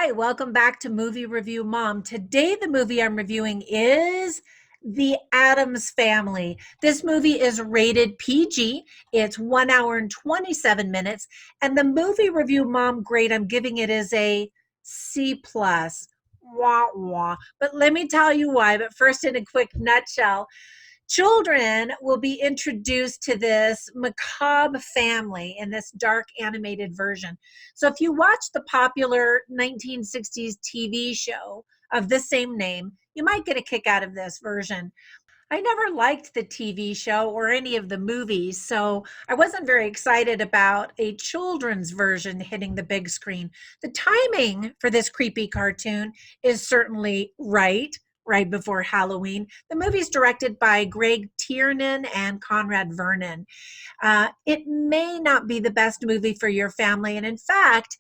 Hi, welcome back to Movie Review Mom. Today, the movie I'm reviewing is The Addams Family. This movie is rated PG. It's 1 hour and 27 minutes. And the Movie Review Mom grade I'm giving it is a C plus. Wah, wah. But let me tell you why. But first, in a quick nutshell, children will be introduced to this macabre family in this dark animated version. So if you watch the popular 1960s TV show of the same name, you might get a kick out of this version. I never liked the TV show or any of the movies, so I wasn't very excited about a children's version hitting the big screen. The timing for this creepy cartoon is certainly right before Halloween. The movie's directed by Greg Tiernan and Conrad Vernon. It may not be the best movie for your family, and in fact,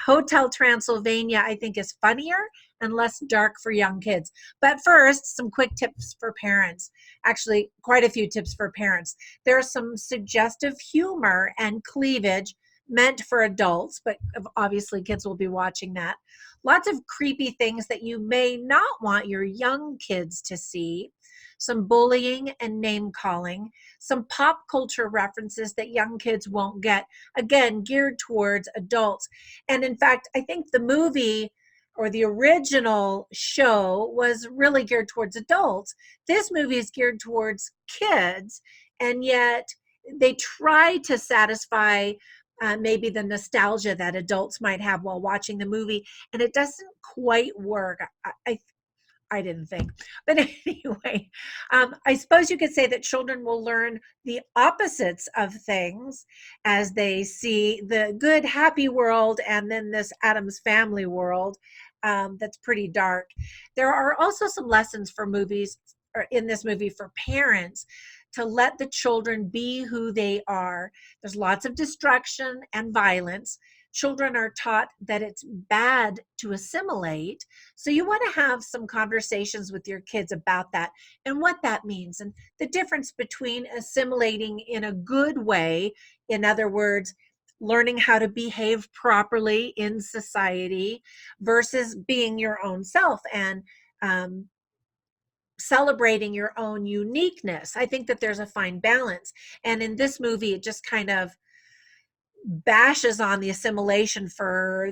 Hotel Transylvania, I think, is funnier and less dark for young kids. But first, some quick tips for parents. Actually, quite a few tips for parents. There's some suggestive humor and cleavage meant for adults, but obviously kids will be watching that. Lots of creepy things that you may not want your young kids to see. Some bullying and name calling, some pop culture references that young kids won't get, again, geared towards adults. And in fact, I think the movie or the original show was really geared towards adults. This movie is geared towards kids, and yet they try to satisfy maybe the nostalgia that adults might have while watching the movie, and it doesn't quite work. I didn't think. But anyway, I suppose you could say that children will learn the opposites of things as they see the good, happy world and then this Addams Family world that's pretty dark. There are also some lessons for movies or in this movie for parents to let the children be who they are. There's lots of destruction and violence. Children are taught that it's bad to assimilate. So you want to have some conversations with your kids about that and what that means and the difference between assimilating in a good way, in other words, learning how to behave properly in society versus being your own self and celebrating your own uniqueness. I think that there's a fine balance. And in this movie, it just kind of bashes on the assimilation for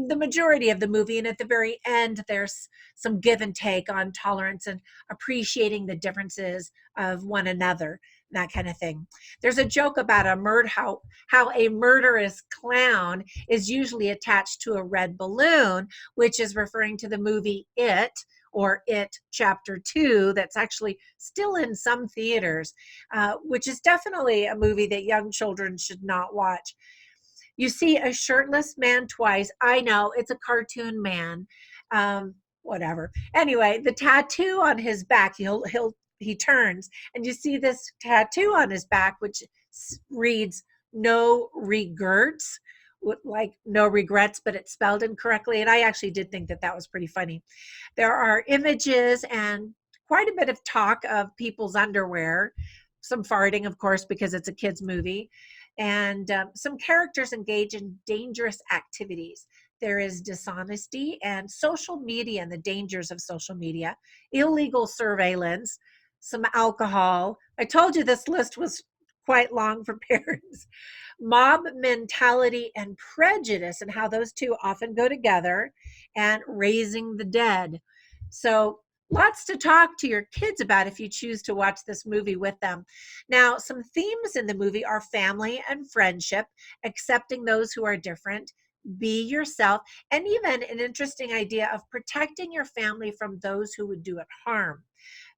the majority of the movie. And at the very end, there's some give and take on tolerance and appreciating the differences of one another, that kind of thing. There's a joke about how a murderous clown is usually attached to a red balloon, which is referring to the movie It, or It Chapter 2, that's actually still in some theaters, which is definitely a movie that young children should not watch. You see a shirtless man twice. I know, it's a cartoon man. Whatever. Anyway, the tattoo on his back, he turns, and you see this tattoo on his back, which reads "No regrets," like no regrets, but it's spelled incorrectly. And I actually did think that that was pretty funny. There are images and quite a bit of talk of people's underwear, some farting, of course, because it's a kids' movie, and some characters engage in dangerous activities. There is dishonesty and social media and the dangers of social media, illegal surveillance, some alcohol. I told you this list was quite long for parents. Mob mentality and prejudice, and how those two often go together, and raising the dead. So, lots to talk to your kids about if you choose to watch this movie with them. Now, some themes in the movie are family and friendship, accepting those who are different, be yourself, and even an interesting idea of protecting your family from those who would do it harm.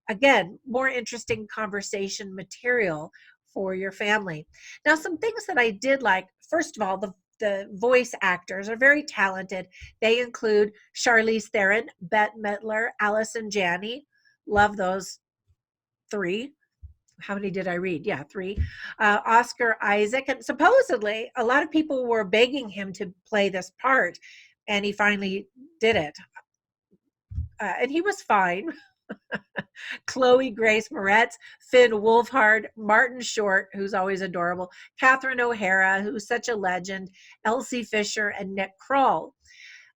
Again, more interesting conversation material for your family. Now, some things that I did like, first of all, the voice actors are very talented. They include Charlize Theron, Bette Midler, Allison Janney. Love those three. How many did I read? Yeah, three. Oscar Isaac. And supposedly, a lot of people were begging him to play this part, and he finally did it. And he was fine. Chloe Grace Moretz, Finn Wolfhard, Martin Short, who's always adorable, Catherine O'Hara, who's such a legend, Elsie Fisher, and Nick Kroll.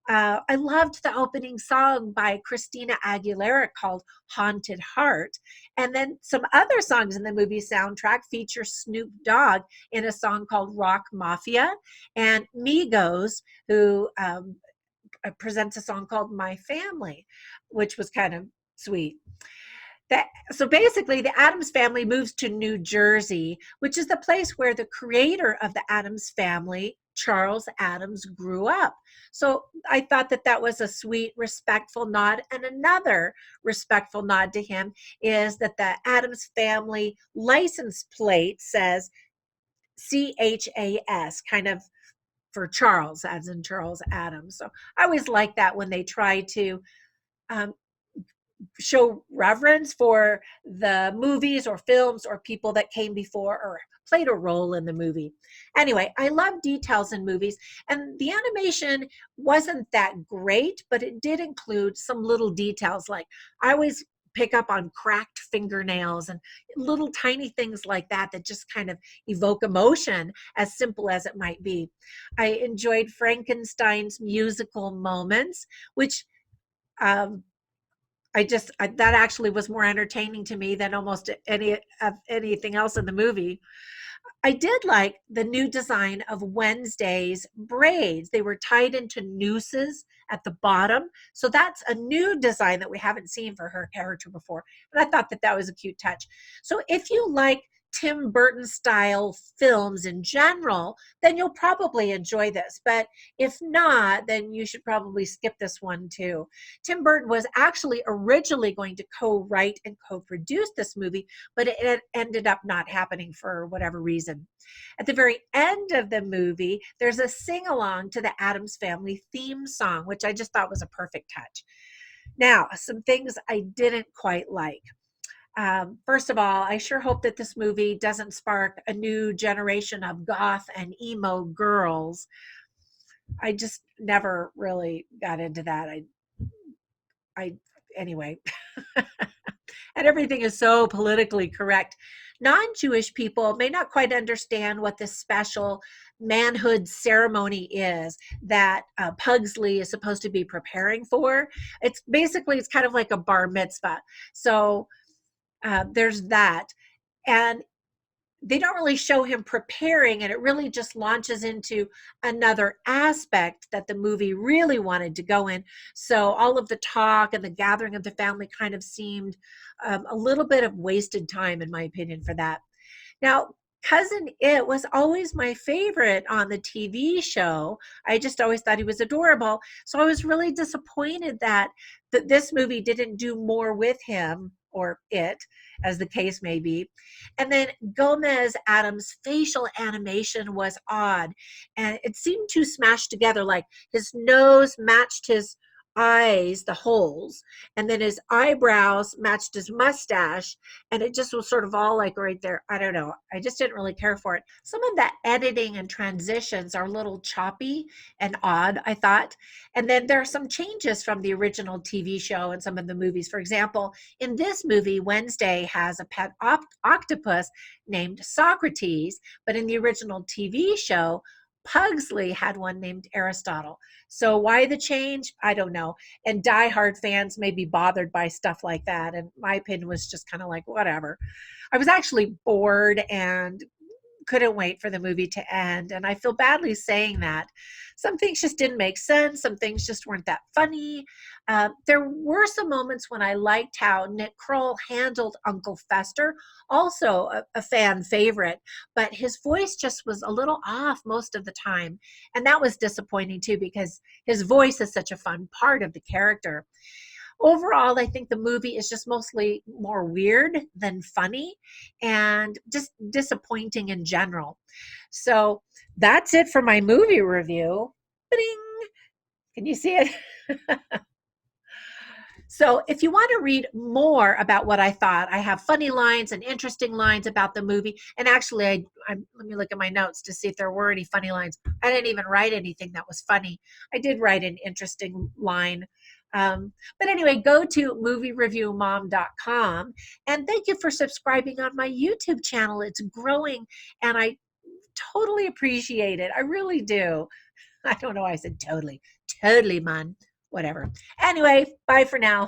I loved the opening song by Christina Aguilera called Haunted Heart. And then some other songs in the movie soundtrack feature Snoop Dogg in a song called Rock Mafia, and Migos, who presents a song called My Family, which was kind of sweet. So basically, the Addams family moves to New Jersey, which is the place where the creator of the Addams family, Charles Addams, grew up. So I thought that that was a sweet, respectful nod. And another respectful nod to him is that the Addams family license plate says CHAS, kind of for Charles, as in Charles Addams. So I always like that when they try to um, show reverence for the movies or films or people that came before or played a role in the movie. Anyway, I love details in movies, and the animation wasn't that great, but it did include some little details. Like I always pick up on cracked fingernails and little tiny things like that that just kind of evoke emotion, as simple as it might be. I enjoyed Frankenstein's musical moments, which um, that actually was more entertaining to me than almost anything else in the movie. I did like the new design of Wednesday's braids. They were tied into nooses at the bottom. So that's a new design that we haven't seen for her character before. And I thought that that was a cute touch. So if you like Tim Burton style films in general, then you'll probably enjoy this. But if not, then you should probably skip this one too. Tim Burton was actually originally going to co-write and co-produce this movie, but it ended up not happening for whatever reason. At the very end of the movie, there's a sing along to the Addams Family theme song, which I just thought was a perfect touch. Now, some things I didn't quite like. First of all, I sure hope that this movie doesn't spark a new generation of goth and emo girls. I just never really got into that. I anyway. And everything is so politically correct. Non-Jewish people may not quite understand what this special manhood ceremony is that Pugsley is supposed to be preparing for. It's kind of like a bar mitzvah. So there's that. And they don't really show him preparing, and it really just launches into another aspect that the movie really wanted to go in. So all of the talk and the gathering of the family kind of seemed a little bit of wasted time, in my opinion, for that. Now, Cousin It was always my favorite on the TV show. I just always thought he was adorable. So I was really disappointed that this movie didn't do more with him, or it, as the case may be. And then Gomez Adams' facial animation was odd, and it seemed too smashed together. Like his nose matched his eyes, the holes, and then his eyebrows matched his mustache, and it just was sort of all like right there. I don't know. I just didn't really care for it. Some of the editing and transitions are a little choppy and odd, I thought. And then there are some changes from the original TV show and some of the movies. For example, in this movie, Wednesday has a pet octopus named Socrates, but in the original TV show, Pugsley had one named Aristotle. So why the change? I don't know. And diehard fans may be bothered by stuff like that. And my opinion was just kind of like, whatever. I was actually bored and couldn't wait for the movie to end. And I feel badly saying that. Some things just didn't make sense. Some things just weren't that funny. There were some moments when I liked how Nick Kroll handled Uncle Fester, also a fan favorite, but his voice just was a little off most of the time. And that was disappointing too, because his voice is such a fun part of the character. Overall, I think the movie is just mostly more weird than funny and just disappointing in general. So that's it for my movie review. Ba-ding! Can you see it? So if you want to read more about what I thought, I have funny lines and interesting lines about the movie. And actually, let me look at my notes to see if there were any funny lines. I didn't even write anything that was funny. I did write an interesting line. But anyway, go to moviereviewmom.com, and thank you for subscribing on my YouTube channel. It's growing, and I totally appreciate it. I really do. I don't know why I said totally. Totally, man. Whatever. Anyway, bye for now.